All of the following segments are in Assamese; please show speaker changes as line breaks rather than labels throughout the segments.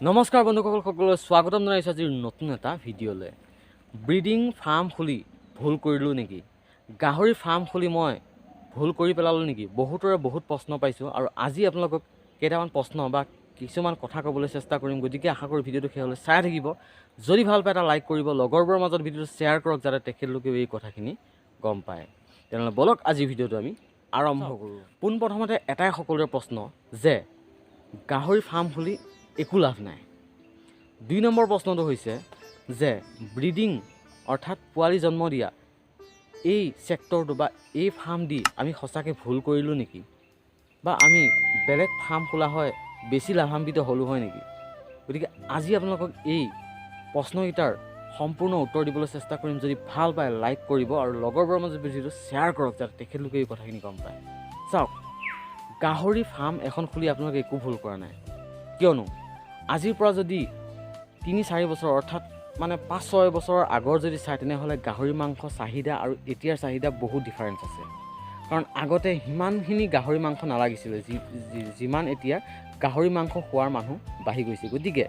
নমস্কাৰ বন্ধুসকল সকলোকে স্বাগতম জনাইছোঁ আজিৰ নতুন এটা ভিডিঅ'লৈ। ব্ৰিডিং ফাৰ্ম খুলি ভুল কৰিলোঁ নেকি? গাহৰি ফাৰ্ম খুলি মই ভুল কৰি পেলালোঁ নেকি? বহুতৰে বহুত প্ৰশ্ন পাইছোঁ আৰু আজি আপোনালোকক কেইটামান প্ৰশ্ন বা কিছুমান কথা ক'বলৈ চেষ্টা কৰিম। গতিকে আশা কৰোঁ ভিডিঅ'টো শেষলৈ চাই থাকিব। যদি ভাল পায় এটা লাইক কৰিব, লগৰবোৰৰ মাজত ভিডিঅ'টো শ্বেয়াৰ কৰক যাতে তেখেতলোকেও এই কথাখিনি গম পায়। তেনেহ'লে বলক আজি ভিডিঅ'টো আমি আৰম্ভ কৰোঁ। পোনপ্ৰথমতে এটাই সকলোৰে প্ৰশ্ন যে গাহৰি ফাৰ্ম খুলি একো লাভ নাই। 2 নম্বৰ প্ৰশ্নটো হৈছে যে ব্ৰিডিং অৰ্থাৎ পোৱালি জন্ম দিয়া এই ছেক্টৰটো বা এই ফাৰ্ম দি আমি সঁচাকৈ ভুল কৰিলোঁ নেকি? বা আমি বেলেগ ফাৰ্ম খোলা হয় বেছি লাভান্বিত হ'লোঁ হয় নেকি? গতিকে আজি আপোনালোকক এই প্ৰশ্নকেইটাৰ সম্পূৰ্ণ উত্তৰ দিবলৈ চেষ্টা কৰিম। যদি ভাল পায় লাইক কৰিব আৰু লগৰবোৰৰ মাজত ভিডিঅ'টো শ্বেয়াৰ কৰক যাতে তেখেতলোকে এই কথাখিনি গম পায়। চাওক, গাহৰি ফাৰ্ম এখন খুলি আপোনালোকে একো ভুল কৰা নাই। কিয়নো আজিৰ পৰা যদি 3-4 বছৰ অৰ্থাৎ মানে 5-6 বছৰৰ আগৰ যদি চাই তেনেহ'লে গাহৰি মাংস চাহিদা আৰু এতিয়াৰ চাহিদা বহুত ডিফাৰেঞ্চ আছে। কাৰণ আগতে সিমানখিনি গাহৰি মাংস নালাগিছিলে যিমান এতিয়া গাহৰি মাংস খোৱাৰ মানুহ বাঢ়ি গৈছে। গতিকে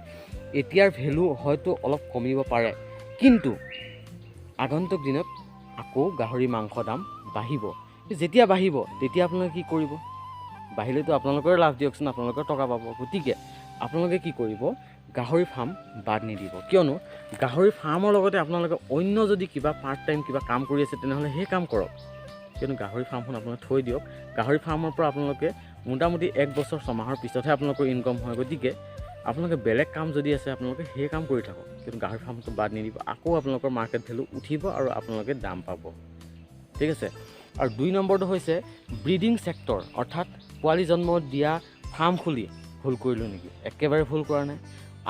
এতিয়াৰ ভেলু হয়তো অলপ কমিব পাৰে, কিন্তু আগন্তুক দিনত আকৌ গাহৰি মাংস দাম বাঢ়িব। যেতিয়া বাঢ়িব তেতিয়া আপোনালোকে কি কৰিব? বাঢ়িলেতো আপোনালোকৰে লাভ দিয়কচোন, আপোনালোকৰ টকা পাব। গতিকে আপোনালোকে কি কৰিব? গাহৰি ফাৰ্ম বাদ নিদিব। কিয়নো গাহৰি ফাৰ্মৰ লগতে আপোনালোকে অন্য যদি কিবা পাৰ্ট টাইম কিবা কাম কৰি আছে তেনেহ'লে সেই কাম কৰক। কিয়নো গাহৰি ফাৰ্মখন আপোনালোকে থৈ দিয়ক। গাহৰি ফাৰ্মৰ পৰা আপোনালোকে মোটামুটি 1 বছৰ 6 মাহৰ পিছতহে আপোনালোকৰ ইনকম হয়। গতিকে আপোনালোকে বেলেগ কাম যদি আছে আপোনালোকে সেই কাম কৰি থাকক, কিন্তু গাহৰি ফাৰ্মটো বাদ নিদিব। আকৌ আপোনালোকৰ মাৰ্কেট ভেলু উঠিব আৰু আপোনালোকে দাম পাব। ঠিক আছে। আৰু 2 নম্বৰটো হৈছে ব্ৰিডিং ছেক্টৰ অৰ্থাৎ পোৱালি জন্ম দিয়া ফাৰ্ম খুলি ভুল কৰিলোঁ নেকি? একেবাৰে ভুল কৰা নাই।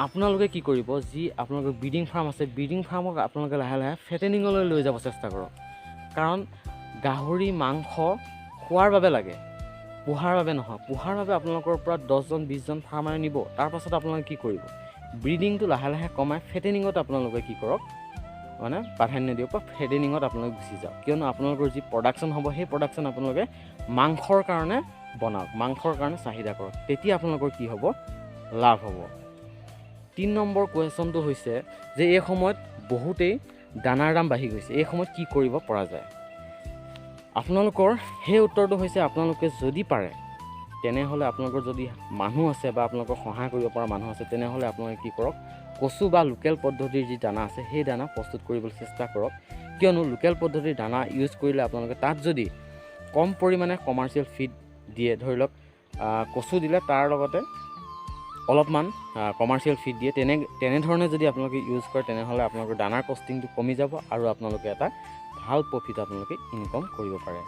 আপোনালোকে কি কৰিব? যি আপোনালোকৰ ব্ৰিডিং ফাৰ্ম আছে, ব্ৰিডিং ফাৰ্মক আপোনালোকে লাহে লাহে ফেটেনিঙলৈ লৈ যাব চেষ্টা কৰক। কাৰণ গাহৰি মাংস খোৱাৰ বাবে লাগে, পোহাৰ বাবে নহয়। পোহাৰ বাবে আপোনালোকৰ পৰা 10জন 20জন ফাৰ্মাৰে নিব। তাৰপাছত আপোনালোকে কি কৰিব? ব্ৰিডিংটো লাহে লাহে কমাই ফেটেনিঙত আপোনালোকে কি কৰক? মানে প্ৰাধান্য দিয়ক বা ফেটেনিঙত আপোনালোকে গুচি যাওক। কিয়নো আপোনালোকৰ যি প্ৰডাকশ্যন হ'ব সেই প্ৰডাকশ্যন আপোনালোকে মাংসৰ কাৰণে বনাওক, মাংসৰ কাৰণে চাহিদা কৰক। তেতিয়া আপোনালোকৰ কি হ'ব? লাভ হ'ব। 3 নম্বৰ কুৱেশ্যনটো হৈছে যে এই সময়ত বহুতেই দানাৰ দাম বাঢ়ি গৈছে, এই সময়ত কি কৰিব পৰা যায়? আপোনালোকৰ সেই উত্তৰটো হৈছে আপোনালোকে যদি পাৰে তেনেহ'লে আপোনালোকৰ যদি মানুহ আছে বা আপোনালোকৰ সহায় কৰিব পৰা মানুহ আছে তেনেহ'লে আপোনালোকে কি কৰক? কচু বা লোকেল পদ্ধতিৰ যি দানা আছে সেই দানা প্ৰস্তুত কৰিবলৈ চেষ্টা কৰক। কিয়নো লোকেল পদ্ধতিৰ দানা ইউজ কৰিলে আপোনালোকে তাত যদি কম পৰিমাণে কমাৰ্চিয়েল ফিড দিয়ে, ধৰি লওক কচু দিলে তাৰ লগতে অলপমান কমাৰ্চিয়েল ফিড দিয়ে, তেনেধৰণে যদি আপোনালোকে ইউজ কৰে তেনেহ'লে আপোনালোকৰ দানাৰ কষ্টিংটো কমি যাব আৰু আপোনালোকে এটা ভাল প্ৰফিট আপোনালোকে ইনকম কৰিব পাৰে।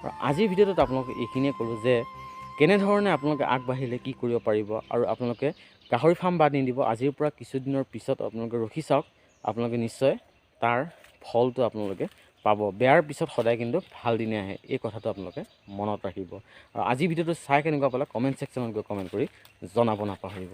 আৰু আজিৰ ভিডিঅ'টোত আপোনালোকে এইখিনিয়ে ক'লোঁ যে কেনেধৰণে আপোনালোকে আগবাঢ়িলে কি কৰিব পাৰিব আৰু আপোনালোকে গাহৰি ফাৰ্ম বাদ নিদিব। আজিৰ পৰা কিছুদিনৰ পিছত আপোনালোকে ৰখি চাওক, আপোনালোকে নিশ্চয় তাৰ ফলটো আপোনালোকে পাব। বেয়াৰ পিছত সদায় কিন্তু ভাল দিনে আহে, এই কথাটো আপোনালোকে মনত ৰাখিব। আৰু আজি ভিডিঅ'টো চাই কেনেকুৱা পালে কমেণ্ট ছেকশ্যনত গৈ কমেণ্ট কৰি জনাব নাপাহৰিব।